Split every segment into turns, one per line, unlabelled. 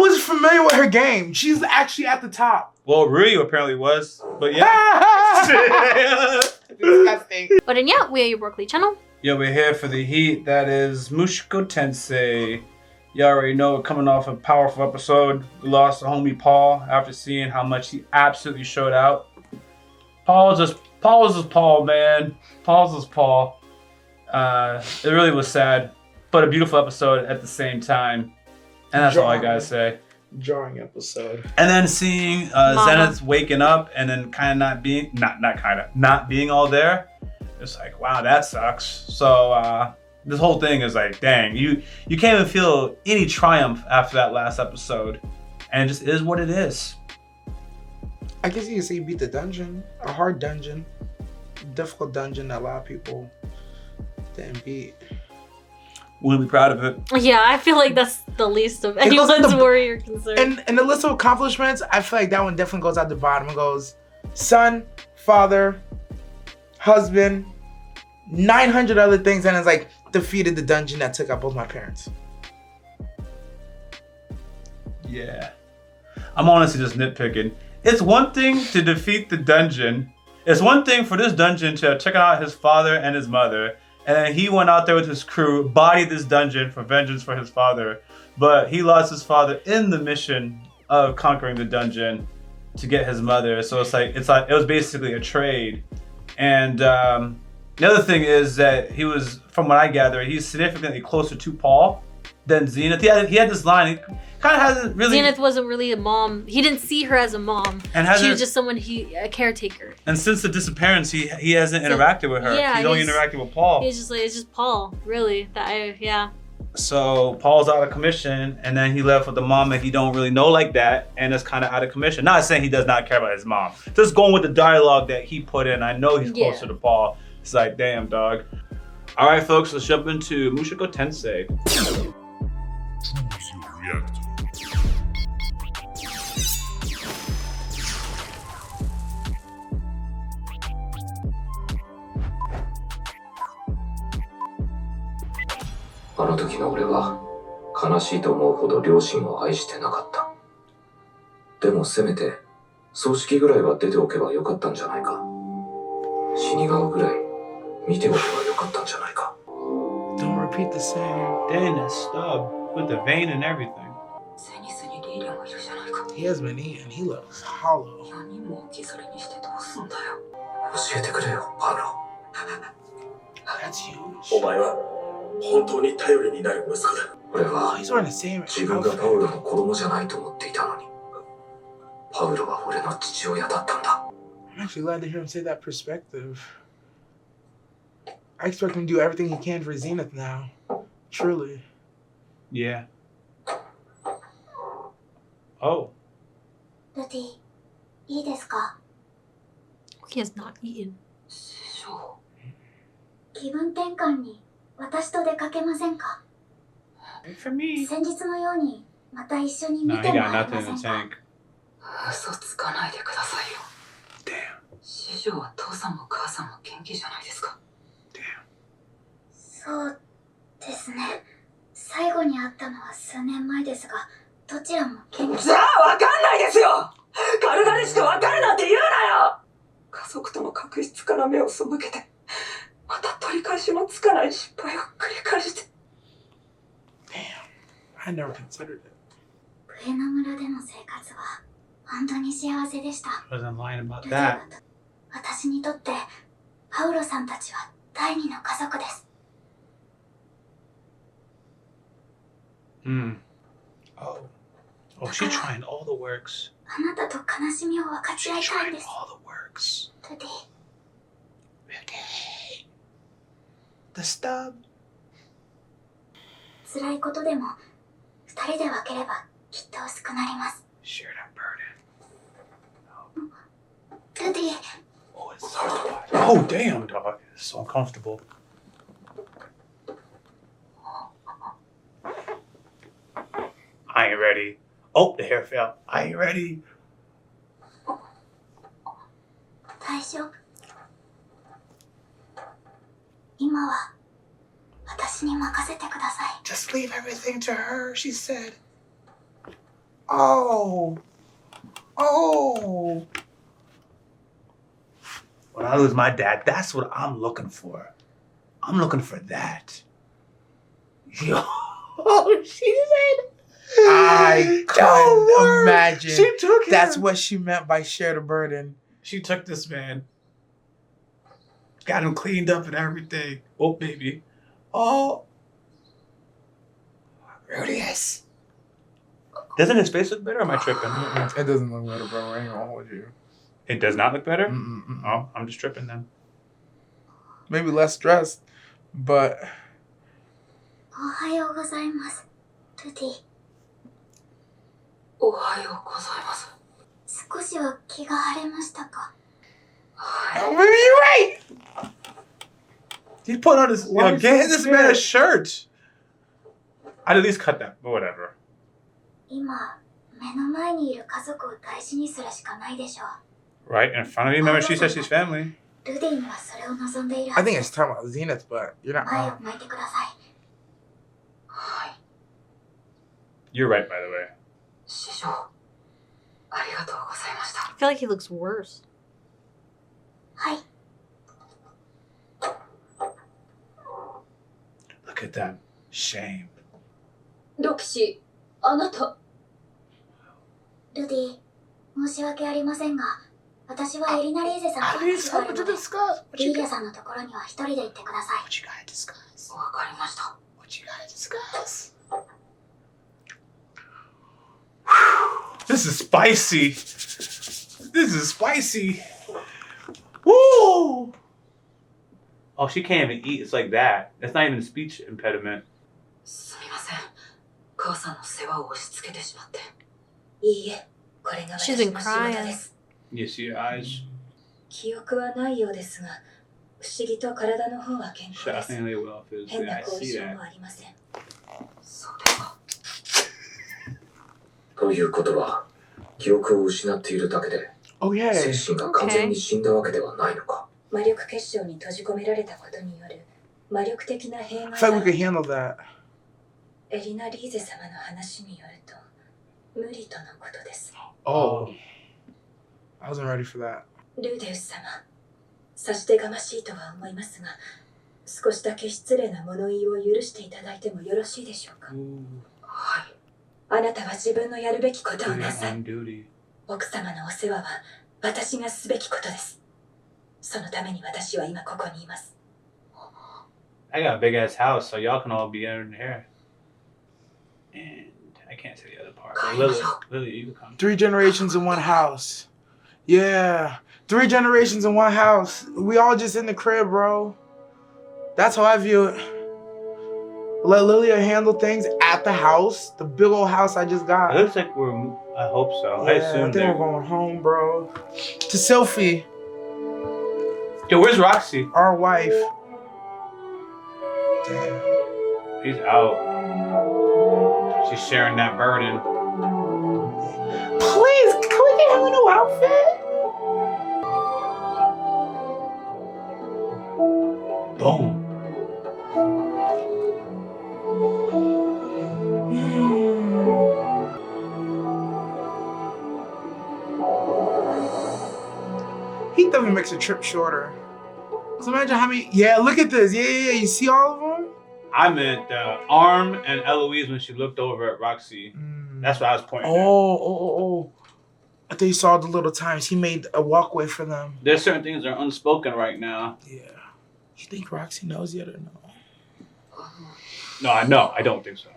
was familiar with her game. She's actually at the top.
Well, Ryu apparently was, but yeah.
Disgusting.
But then yeah, we are your Yaboyrocklee channel.
Yeah, we're here for the heat. That is Mushoku Tensei. You already know we're coming off a powerful episode. We lost the homie Paul after seeing how much he absolutely showed out. Paul was just Paul, man. Paul's just Paul. It really was sad, but a beautiful episode at the same time. And that's all I gotta say.
Jarring episode.
And then seeing Zenith waking up and then kind of not being all there. It's like, wow, that sucks. So this whole thing is like, dang, you can't even feel any triumph after that last episode. And it just is what it is.
I guess you can say you beat the dungeon. A hard dungeon. Difficult dungeon that a lot of people didn't beat.
We'll be proud of it.
Yeah, I feel like that's the least of anyone's worry or concern.
And the list of accomplishments, I feel like that one definitely goes at the bottom. It goes son, father, husband, 900 other things, and it's like defeated the dungeon that took out both my parents.
Yeah. I'm honestly just nitpicking. It's one thing to defeat the dungeon. It's one thing for this dungeon to have taken out his father and his mother. And then he went out there with his crew, bodied this dungeon for vengeance for his father. But he lost his father in the mission of conquering the dungeon to get his mother. So it's like it was basically a trade. And the other thing is that he was, from what I gather, he's significantly closer to Paul than Zenith. He had this line. He kind of hasn't really.
Zenith wasn't really a mom. He didn't see her as a mom. And she was just someone a caretaker.
And since the disappearance, he hasn't interacted with her.
Yeah,
he's only interacted with Paul.
He's just like, it's just Paul, really. Yeah.
So Paul's out of commission, and then he left with the mom that he don't really know like that, and is kind of out of commission. Not saying he does not care about his mom. Just going with the dialogue that he put in. I know he's closer to Paul. It's like, damn, dog. All right, folks, let's jump into Mushoku Tensei.
Choose your reactor.
あの時の俺は悲しいと思うほど両親を愛してなかった。でもせめて葬式ぐらいは出ておけばよかったんじゃないか。死に顔ぐらい見ておけばよかったんじゃないか。
Don't repeat the same.
Dang, that stub with the vein and everything.
背に背にリーリャもいるじゃないか。
He has been eaten. He looks hollow.
4人も置き去りにしてどうすんだよ。教えてくれよ、パウロ。
That's huge.
お前は本当に頼りになる息子だ。
俺は
He's wearing the same
自分が
outfit.
パウロの子供じゃないと思っていたのに。パウロは俺の父親だったんだ。
I'm actually glad to hear him say that perspective. I expect him to do everything he can for Zenith now. Truly.
Yeah. Oh.
ルティ、いいですか?
He has not eaten.
師匠。
気分転換に私と出かけませんか?
For me.
先日のようにまた一緒に見
No,
て
he
も
got
らえ
nothing
ま
in
せ
the
んか?
tank.
嘘つかないでくださいよ。
Damn.
師匠は父さんも母さんも元気じゃないですか。
Damn.
そうですね。最後に会ったのは数年前ですが、どちらも元気。
じゃあわかんないですよ。軽々しくわかるなんて言うなよ。家族との確執から目を背けて、また取り返しのつかない失敗を繰り返して。
Damn. I never considered it.
ブエナ村での生活は本当に幸せでした。
Wasn't lying about
ルティは
that.
私にとってパウロさんたちは第二の家族です。
Hmm. Oh. Oh, she's trying all the works.
あなたと悲しみを分かち合
She's
いたい
trying
です。
all the works.
ルティ、
Okay. The stub.
辛いことでも二人で分ければきっと薄くなります。
Share that burden.
ルティ、
Oh, it's hard to watch. Oh, damn, dog. It's so uncomfortable. I ain't ready. Oh, the hair fell. I ain't ready.
大丈夫。今は私に任せてください。
Just leave everything to her, she said. Oh. Oh.
When I lose my dad, that's what I'm looking for. I'm looking for that. Yo, she said,
I couldn't imagine.
She took him.
That's what she meant by share the burden.
She took this man. Got him cleaned up and everything. Oh, baby. Oh. Rudius. Doesn't his face look better or am I tripping?
It doesn't look better, bro. I ain't gonna hold you.
It does not look better? Oh, I'm just tripping then.
Maybe less stressed, but...
おはようございます、ルディ。
おはようございます。
少しは気が晴れましたか?
Oh, maybe you're right!
He put on his... Yo, get this man a shirt! I'd at least cut that, but whatever.
今、目の前にいる家族を大事にするしかないでしょう。
Right in front of you. Remember, she said she's family.
ルディにはそれを望んでいる
I
はず
think
で
it's
す。
talking about Zenith, but you're not
前を
wrong.
向いてください。
You're right, by the way.
師匠、ありがとうございました。
I feel like he looks worse.
はい。
Look at that shame.
ロキシ、あなた。
ルディ、申し訳ありませんが、私はエリナ・リーゼさんと話があるので、リーゼさんのところには一人で行ってください。
What you gotta discuss?
わかりました。
What you gotta discuss?
This is spicy. This is spicy. Woo! Oh, she can't even eat. It's like that. That's not even a speech impediment.
すみません。母さんの世話を押し付けてしまって。いいえ、これが私
She's
の
been
仕事
crying.
です。
You see your eyes?
記憶はないようですが、不思議と体の方は健康
Shut
で
up,
す。
family welfare.
変
Yeah,
な
I
後遺
see
症
that.
もありません。そうですか。
ということは、記憶を失っているだけで、
Oh, yeah.
精神が完全に死んだわけではないのか。
魔力結晶に閉じ込められたことによる魔力的な弊
I
害
feel
が
like we could handle that.
エリナ・リーゼ様の話によると無理とのことです。
Oh. I wasn't ready for that.
ルーデウス様、差し出がましいとは思いますが、少しだけ失礼な物言いを許していただいてもよろしいでしょうか。はい。あなたは自分のやるべきことを
Do
な
your
さい。
own duty.
奥様のお世話は私がすべきことです。そのために私は今ここにいます。
I got a big ass house, so y'all can all be in here. And I can't say the other part. Lily, you can come.
3 generations in one house. Yeah. 3 generations in one house. We all just in the crib, bro. That's how I view it. Let Lilia handle things at the house. The big old house I just got.
It looks like we're. I hope so.
Yeah,
I assume
I think we're going home, bro. To Sophie,
Yo, where's Roxy?
our wife. Damn.
He's out. She's sharing that burden.
Please, can we get him a new outfit?
Boom.
He definitely makes a trip shorter. So imagine how many. Yeah, look at this. Yeah. You see all of them?
I meant Arm and Eloise when she looked over at Roxy. That's what I was pointing at.
Oh. I think you saw the little times he made a walkway for them.
There's certain things that are unspoken right now.
Yeah. You think Roxy knows yet or no?
No, I know. I don't think so.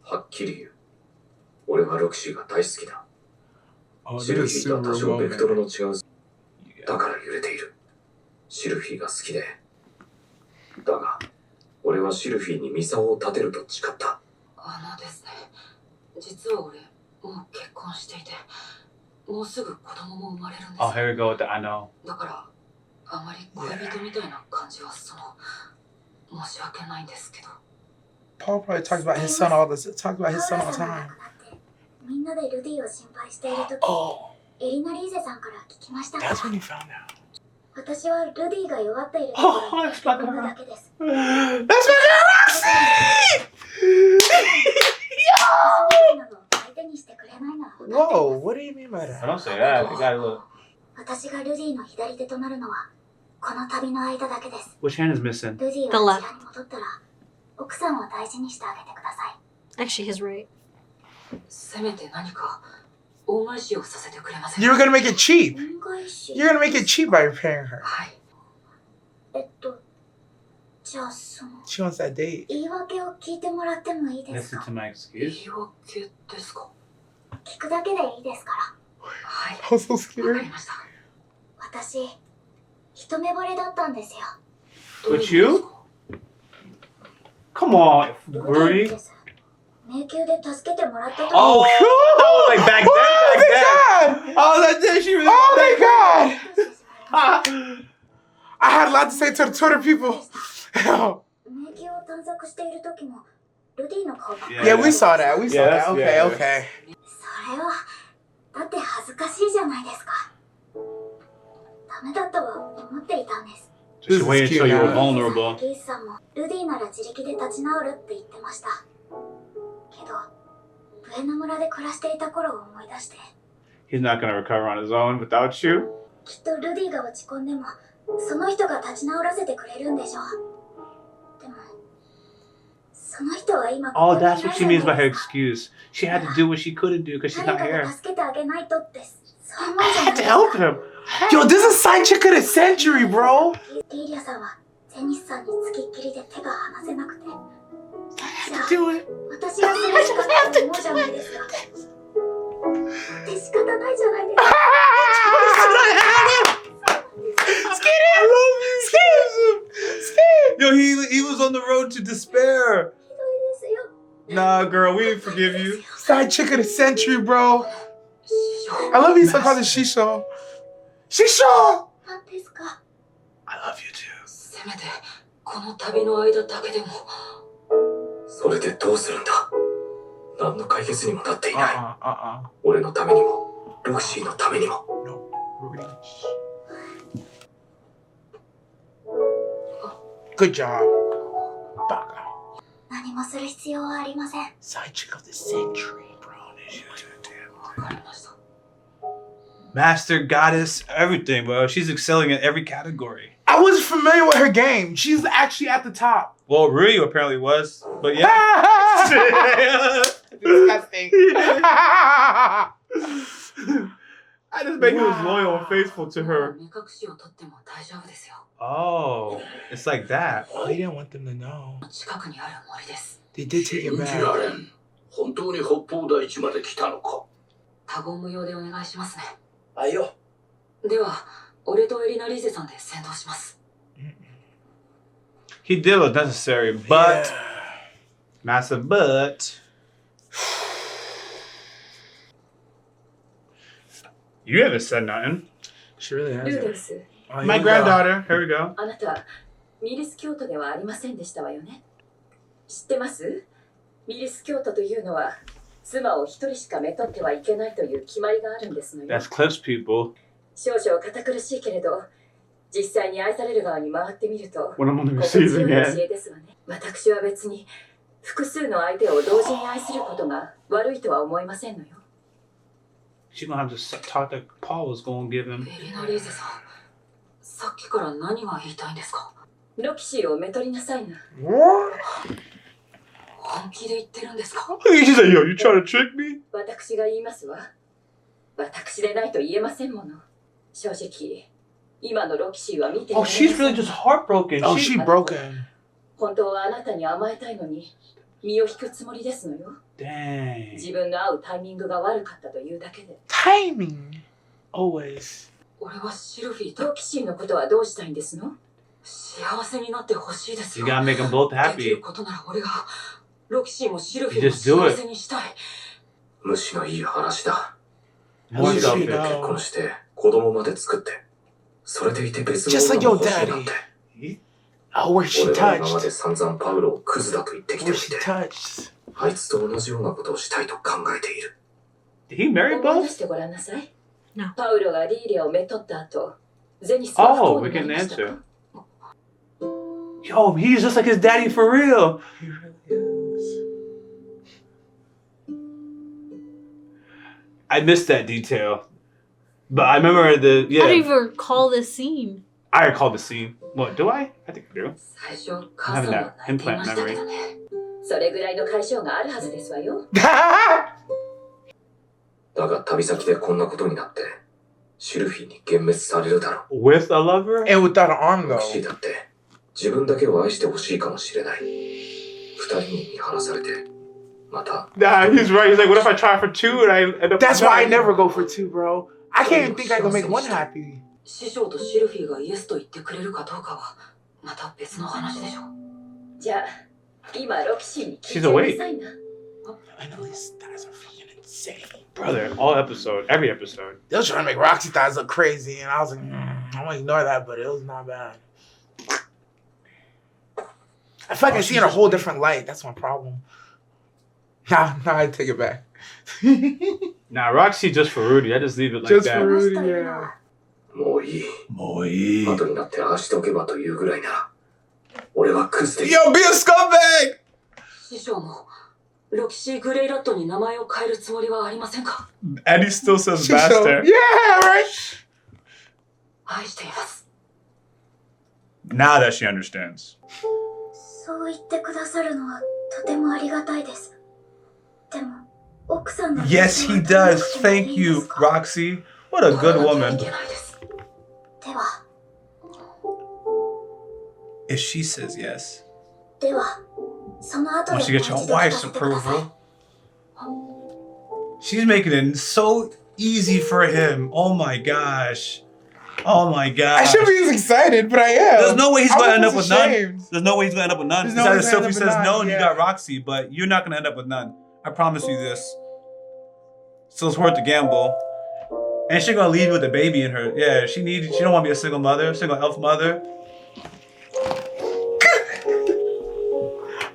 はっきり言う。俺はロキシーが大好きだ。
Oh,
シルフィーとは多少ベクトルの違う。
Yeah.
だから揺れている。シルフィーが好きで。だが、俺はシルフィーにミサオを立てると誓った。
ですね。実は俺、もう結婚していて、もうすぐ子供も生まれるんです。
Oh, here we go with the I know.
だから、あまり恋人みたいな感じは申し訳ないんですけど。
Paul probably talks about his son all the time.
みんなでルディを心配しているとき、
Oh,
エリナ・リーゼさんから聞きましたが、
that's when he found out.
私はルディが弱っているところに踏むだけです。
That's my girl Roxy!
私みたいなの相手手にしてくれないなら。
Whoa, what do you mean by
I
that?
don't say that. You gotta look.
私がルディの左手となるのはこの旅の間だけです。
Which hand is missing?
ルディはあちらに戻ったら奥さんを大事にしてあげてください。
Actually, he's right.
せめて何か恩返しをさせてくれません
You're gonna make it cheap.
恩返し。
You're gonna make it cheap by repaying her.
はい。
じゃあその
She wants that date.
言い訳を聞いてもらってもいいです
Listen
か？
to my
言
excuse.
い訳ですか？
聞くだけでいいですから。
はい。
I'm so
わか
scared.
りました。
私一目惚れだったんですよ。
With you? Come on,
ルディ
Rudy.
です。迷宮で助けてもらったと。
Oh, like back then, back then.
God!
Oh, that day she really.
Oh my God! I had a lot to say to the Twitter people.
迷宮を探索している時もルディの顔ばっかり。
Yeah, we saw that. We saw
Yes,
that. Okay,
yeah.
okay.
それはだって恥ずかしいじゃないですか。ダメだとは思っていたんです。
Just wait until you were vulnerable.
ケイスさんもルディなら自力で立ち直るって言ってました。けどブエノ村で暮らしていた頃を思い出して、
He's not gonna recover on his own without you.
きっとルディが落ち込んでもその人が立ち直らせてくれるんでしょう。でもその人は今
Oh, that's what she means by her excuse. She had to do what she couldn't do because she's
誰
not
かが
here.
助けてあげないとってそう思う
I
じゃない
had
で
to
すか。
help him. Yo, this is side chick of the century, bro.
リーリアさんはゼニスさんにつきっきりで手が離せなくて、
Do it.
私がするしかないと思うじゃないですか。で仕方ないじゃないですか。
I love you. Skid.
Yo, he was on the road to despair.
ひどいですよ。
Nah, girl, we forgive you.
Side chick of the century, bro. I love you so called the Shisho. Shisho!
何ですか。
I love you too.
せめてこの旅の間だけでも。
それでどうするんだ？何の解決にもなっていない。
Uh-uh.
俺のためにも、ロクシーのためにも。
No. Rudy. Good job. Baka.
何もする必要はありません。
Side chick of the century, bro.
わかりました。
Master, goddess, everything, bro. She's excelling in every category.
I wasn't familiar with her game. She's actually at the top.
Well, Ryu apparently was, but yeah.
Disgusting.
I just bet he was loyal and faithful to her.
目隠しを取っても大丈夫ですよ。
Oh, it's like that.
Oh, he didn't want them to know.
近くにある森です。
They did take it
信じ
back.
られん。本当に北方大地まで来たのか。
他言無用でお願いしますね。
あいよ。
では、俺とエリナリーゼさんで先導します。
He did what's necessary, but massive but. You haven't said nothing.
She really
ルーデ
hasn't.
ウス、
Oh, here
My
we go.
granddaughter. Here we go.
あなた、ミリス教徒ではありませんでしたわよね。知ってます？ミリス教徒というのは、妻を一人しかめとってはいけないという決まりがあるんですのよ。
That's Cliff's people.
少々堅苦しいけれど、実際に愛される側に回ってみると、
When I'm on the
心地
receiving
よい教
end.
えですわね。私は別に、複数の相手を同時に愛することが悪いとは思いませんのよ。
She's gonna have to talk that Paul was gonna give him.
エリナリーゼさん、さっきから何が言いたいんですか？ロキシーをめとりなさいな。
What?
本気で言ってるんですか？
She's like, yo, you trying to trick me?
私が言いますわ。私でないと言えませんもの。正直、今のロキシーは見ていら
Oh,
れま
she's
せん
really just heartbroken.
Oh,
She,
she broken.
本当はあなたに甘えたいのに、身を引くつもりですのよ。
dang.
自分の会うタイミングが悪かったというだけで。
Timing. Always.
俺はシルフィーとロキシーのことはどうしたいんですの？幸せになってほしいです
You
よ。
gotta make them both
できる
happy.
ことなら俺がロキシーもシルフィ
You
ー
just do
も
it.
幸せにしたい。
虫のいい話だ。
More
シルフィー
selfish.
が
結婚して子供まで作って、それでいて別の
Just like
女
your
も欲しいなんて。
Oh, where she
俺は今まで
touched.
散々パウロをクズだと言ってきて
Where
おい
she
て、
touched.
あいつと同じようなことをしたいと考えている。
Did he marry
思い出
both?
してごらんなさい。
No.
パウロがリーリアをめとった後、ゼニスは不
Oh,
幸
we
になり
can
ましたか？
answer. Yo, he's just like his daddy for real.
He really is.
I missed that detail. But I remember the, yeah.
I don't even recall this scene.
I recall the scene. What, do I? I think I do.
最初、
I'm
母
having
さん
that
は泣いてい
implant
ましたけ
memory.
どね。それぐらいの解消があるはずですわよ。
だが旅先でこんなことになって、シルフィーに幻滅されるだろう。
With a lover?
And without an arm
ロ
though.
キシーだって自分だけを愛してほしいかもしれない。二人に見放されて、また。
Nah, he's right. He's like, what if I try for 2 and I end up.
That's why I never go for 2, bro. I can't even think I can make one happy.
師匠とシルフィーがイエスと言ってくれるかどうかはまた別の話でしょう。じゃあ今ロキシーに聞いてくださいな。
Annalise thighs are fucking insane.
Brother, every episode.
They was trying to make Roxy thighs look crazy, and I was like, I'm gonna ignore that, but it was not bad. I feel like I see in a whole different light. That's my problem. Nah, I take it back.
Nah, Roxy just for Rudy. I just leave it like
Just
that.
for Rudy, yeah.
もういい。
もういい。
後になってああしておけばというぐらいなら、俺はクズで。
Yo, be a scumbag!
師匠もロキシー・グレイラットに名前を変えるつもりはありませんか？
And he still says
So,
master.
yeah, right?
愛しています。
Now that she understands.
そう言ってくださるのはとてもありがたいです。でも、奥さんの
Yes, he does. Thank you, Roxy. What a good woman.
では、
If she says yes.
では、その後
Once
で
you get your wife's approval. She's making it so easy for him. Oh my gosh. Oh my gosh.
I should be as excited, but I am.
There's no way he's going to end up with none.
ashamed.
There's no way he's going to end up with none.
There's
It's
no
either
way he's gonna
Sophie
end up
says
with
no
none,
and you
yeah.
got Roxy, but you're not going to end up with none. I promise you this. So it's worth the gamble. And she's going to leave you with a baby in her. Yeah, she don't want to be a single mother, single elf mother.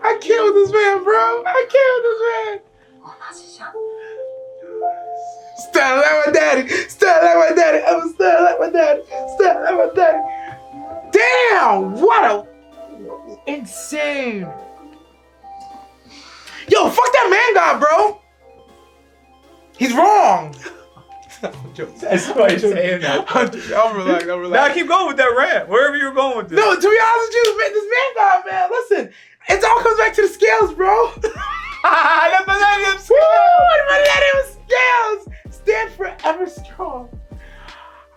I can't with this man, bro. I can't with this man.
同じじゃん。
Stand like my daddy. Stand like my daddy. I'm stand like my daddy. Stand like my daddy. Damn! What a insane. Yo, fuck that man guy, bro. He's wrong.
That's why you're saying that.
I'm relaxed.
Now keep going with that rant. Wherever you're going with this.
No, to be honest with you, man, this man guy, man, listen. It all comes back to the scales, bro. The millennium scales stand forever strong.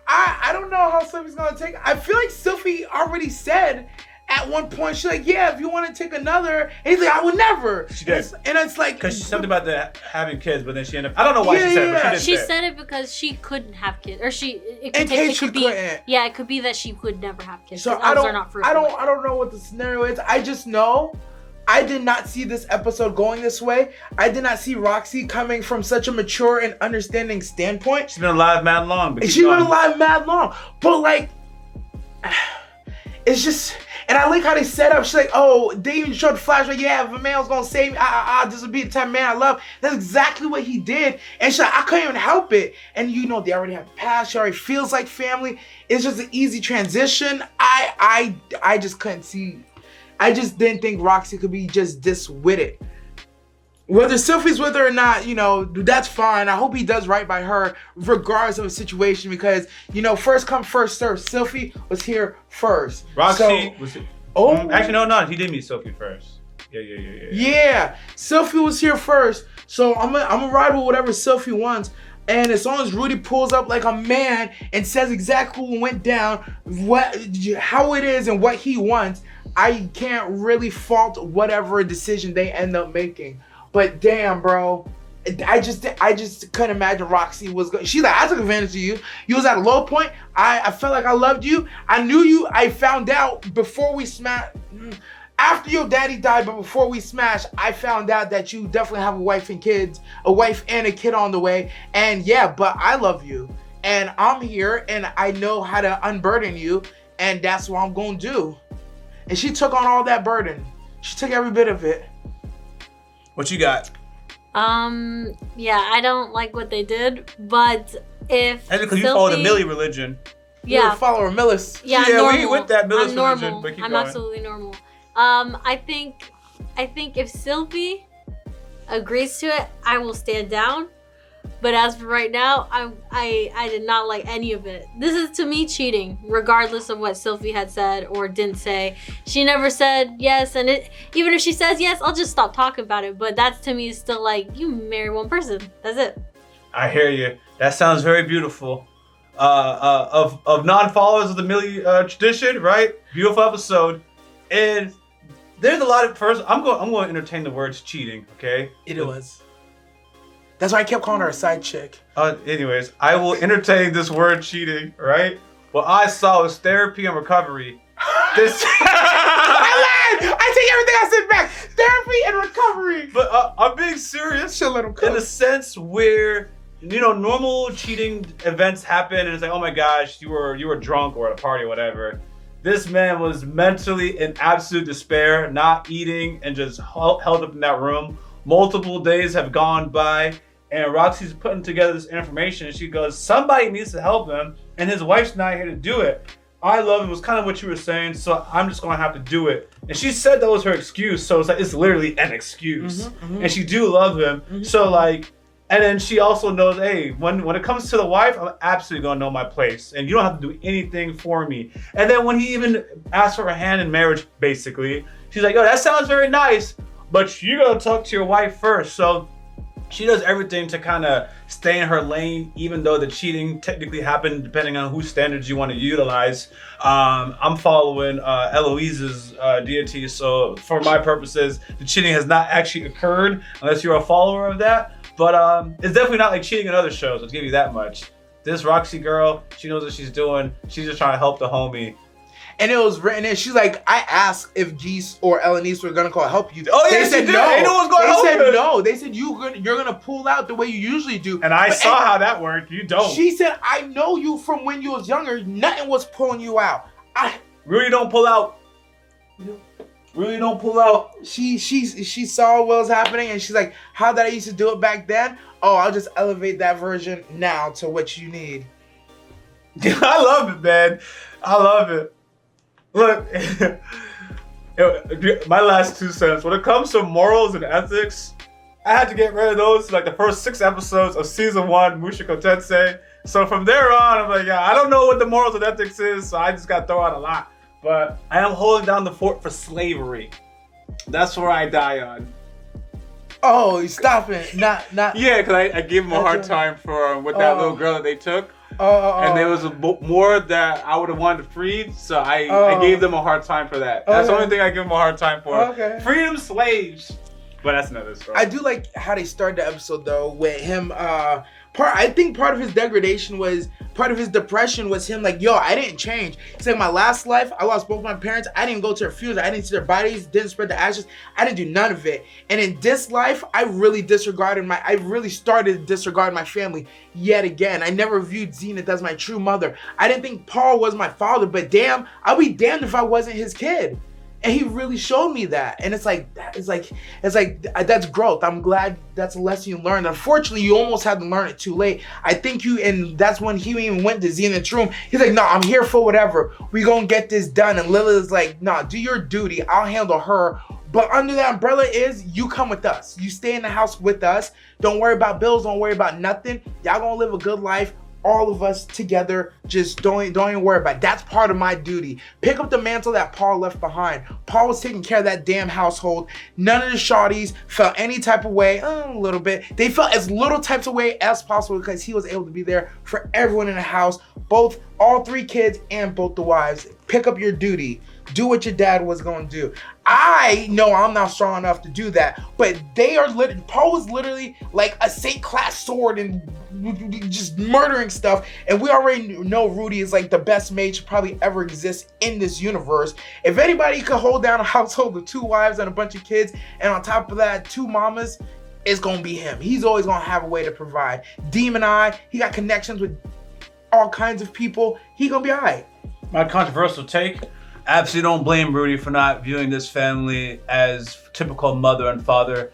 I don't know how Sophie's gonna take it. I feel like Sophie already said at one point, she's like, yeah, if you want to take another, and he's like, I would never.
She did.
And it's like,
because she's something about having kids, but then she ended up, I don't know why she said it, but she did
She
say it.
said it because she couldn't have kids, or it could be that she would never have kids.
So I don't know what the scenario is. I just know I did not see this episode going this way. I did not see Roxy coming from such a mature and understanding standpoint.
She's been alive mad long. But
she's been alive mad long. But like, it's just, and I like how they set up. She's like, oh, they even showed the flashback. Yeah, if a man was gonna save me, this would be the type of man I love. That's exactly what he did. And she's like, I couldn't even help it. And you know, they already have the past. She already feels like family. It's just an easy transition. I just couldn't see. I just didn't think Roxy could be just this with it. Whether Sophie's with her or not, you know, that's fine. I hope he does right by her, regardless of the situation, because, you know, first come, first serve. Sophie was here first.
Roxy was here.
Oh.
Actually, no. He did meet Sophie first. Yeah.
Yeah, Sophie was here first. So I'm gonna ride with whatever Sophie wants. And as long as Rudy pulls up like a man and says exactly what went down, how it is and what he wants, I can't really fault whatever decision they end up making. But damn, bro, I just couldn't imagine Roxy was going. She's like, I took advantage of you. You was at a low point. I felt like I loved you. I knew you. I found out before we smashed. After your daddy died, but before we smashed, I found out that you definitely have a wife and a kid on the way. And yeah, but I love you. And I'm here and I know how to unburden you. And that's what I'm going to do. And she took on all that burden. She took every bit of it.
What you got?
Yeah, I don't like what they did, but if
that's because you follow the Millie religion.
Yeah.
You're a follower of Millis.
Yeah,
we
normal.
with that Millis
I'm normal.
religion, but keep
I'm
going.
absolutely normal. I think if Sylvie agrees to it, I will stand down. But as for right now, I did not like any of it. This is to me cheating, regardless of what Sylvie had said or didn't say. She never said yes, and even if she says yes, I'll just stop talking about it. But that's to me still like, you marry one person. That's it.
I hear you. That sounds very beautiful. Of non-followers of the Millie tradition, right? Beautiful episode. And there's a lot of I'm going to entertain the words cheating, okay?
It was. That's why I kept calling her a side chick.
Anyways, I will entertain this word cheating, right? What I saw was therapy and recovery. This
I lied! I take everything I said back. Therapy and recovery.
But I'm being serious.
She'll let him cook.
In the sense where, normal cheating events happen and it's like, oh my gosh, you were drunk or at a party or whatever. This man was mentally in absolute despair, not eating and just held up in that room. Multiple days have gone by. And Roxy's putting together this information and she goes, somebody needs to help him and his wife's not here to do it. I love him was kind of what you were saying, so I'm just gonna have to do it. And she said that was her excuse, so it's like, it's literally an excuse. And she do love him, so like, and then she also knows, hey, when it comes to the wife, I'm absolutely gonna know my place and you don't have to do anything for me. And then when he even asked for her hand in marriage, basically, she's like, yo, that sounds very nice, but you gotta talk to your wife first. So she does everything to kind of stay in her lane, even though the cheating technically happened, depending on whose standards you want to utilize. I'm following Eloise's deity, so for my purposes, the cheating has not actually occurred, unless you're a follower of that. But it's definitely not like cheating in other shows, I'll give you that much. This Roxy girl, she knows what she's doing. She's just trying to help the homie.
And it was written in. She's like, I asked if Geese or Elenise were gonna call help you.
Oh yeah,
they said
did.
no.
They know what's going on.
They said no. They said you're gonna pull out the way you usually do.
And I saw how that worked. You don't.
She said, I know you from when you was younger. Nothing was pulling you out. I
really don't pull out. Really don't pull out.
She saw what was happening and she's like, how did I used to do it back then? Oh, I'll just elevate that version now to what you need.
I love it, man. I love it. Look, my last 2 cents. When it comes to morals and ethics, I had to get rid of those like the first 6 episodes of season 1, Mushoku Tensei. So from there on, I'm like, yeah, I don't know what the morals and ethics is, so I just got to throw out a lot. But I am holding down the fort for slavery. That's where I die on.
Oh, stop it. Not.
Yeah, because I gave him a hard time for with that little girl that they took. And there was more that I would have wanted to free, so I gave them a hard time for that. That's the only thing I give them a hard time for.
Okay.
Freedom slaves. But that's another story.
I do like how they started the episode though with him. I think part of his degradation was, part of his depression was him like, yo, I didn't change. He's like, my last life, I lost both my parents. I didn't go to their funerals. I didn't see their bodies, didn't spread the ashes. I didn't do none of it. And in this life, I really started to disregard my family yet again. I never viewed Zenith as my true mother. I didn't think Paul was my father, but damn, I'll be damned if I wasn't his kid. And he really showed me that. And it's like that's growth. I'm glad that's a lesson you learned. Unfortunately, you almost had to learn it too late. I think and that's when he even went to Zenith's room. He's like, no, I'm here for whatever. We gonna get this done. And Lilith's like, nah, do your duty. I'll handle her. But under that umbrella is, you come with us. You stay in the house with us. Don't worry about bills. Don't worry about nothing. Y'all gonna live a good life. All of us together, just don't even worry about it. That's part of my duty. Pick up the mantle that Paul left behind. Paul was taking care of that damn household. None of the shawties felt any type of way, a little bit. They felt as little types of way as possible because he was able to be there for everyone in the house, all 3 kids and both the wives. Pick up your duty. Do what your dad was going to do. I know I'm not strong enough to do that, but Paul was literally like a Saint class sword and just murdering stuff. And we already know Rudy is like the best mage to probably ever exist in this universe. If anybody could hold down a household with 2 wives and a bunch of kids, and on top of that, 2 mamas, it's going to be him. He's always going to have a way to provide. Demon Eye, he got connections with all kinds of people. He going to be all right.
My controversial take. Absolutely don't blame Rudy for not viewing this family as typical mother and father.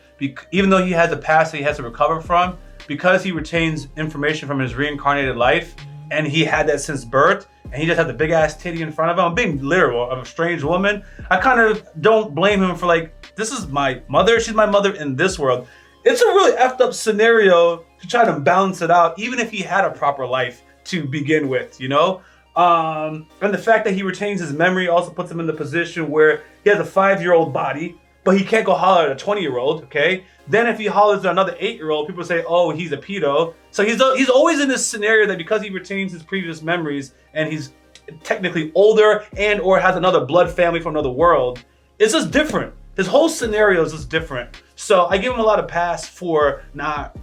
Even though he has a past that he has to recover from, because he retains information from his reincarnated life, and he had that since birth, and he just had the big ass titty in front of him. I'm being literal, of a strange woman. I kind of don't blame him for like, this is my mother. She's my mother in this world. it's a really effed up scenario to try to balance it out, even if he had a proper life to begin with, you know? And the fact that he retains his memory also puts him in the position where he has a 5-year-old body, but he can't go holler at a 20-year-old, okay? Then if he hollers at another 8-year-old, people say, oh, he's a pedo. So he's always in this scenario that because he retains his previous memories and he's technically older and or has another blood family from another world, it's just different. His whole scenario is just different. So I give him a lot of pass for not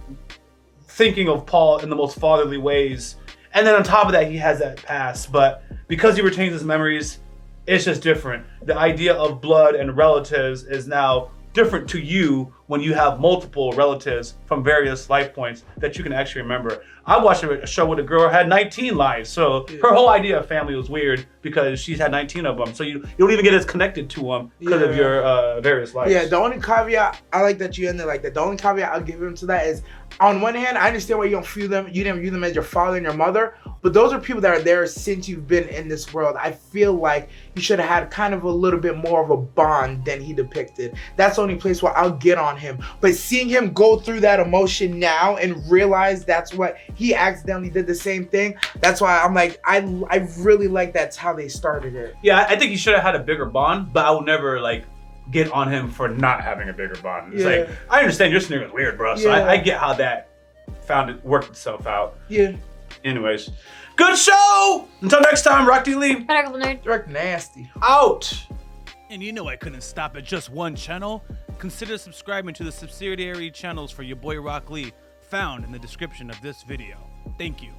thinking of Paul in the most fatherly ways. And then on top of that, he has that pass. But because he retains his memories, it's just different. The idea of blood and relatives is now different to you when you have multiple relatives from various life points that you can actually remember. I watched a show where the girl had 19 lives, so her whole idea of family was weird because she's had 19 of them. So you don't even get as connected to them because of your various lives.
Yeah, the only caveat, I like that you ended like that. The only caveat I'll give him to that is, on one hand, I understand why you don't view them, you didn't view them as your father and your mother, but those are people that are there since you've been in this world. I feel like you should have had kind of a little bit more of a bond than he depicted. That's the only place where I'll get on him. But seeing him go through that emotion now and realize that's what he accidentally did the same thing, that's why I'm like, I really like that's how they started it.
Yeah, I think he should have had a bigger bond, but I would never like get on him for not having a bigger bond. It's like, I understand your scenario is weird, bro. So I get how that worked itself out.
Yeah.
Anyways, good show! Until next time, Rocklee Lee.
Direct nasty.
Out!
And you know I couldn't stop at just one channel. Consider subscribing to the subsidiary channels for your boy Rocklee, found in the description of this video. Thank you.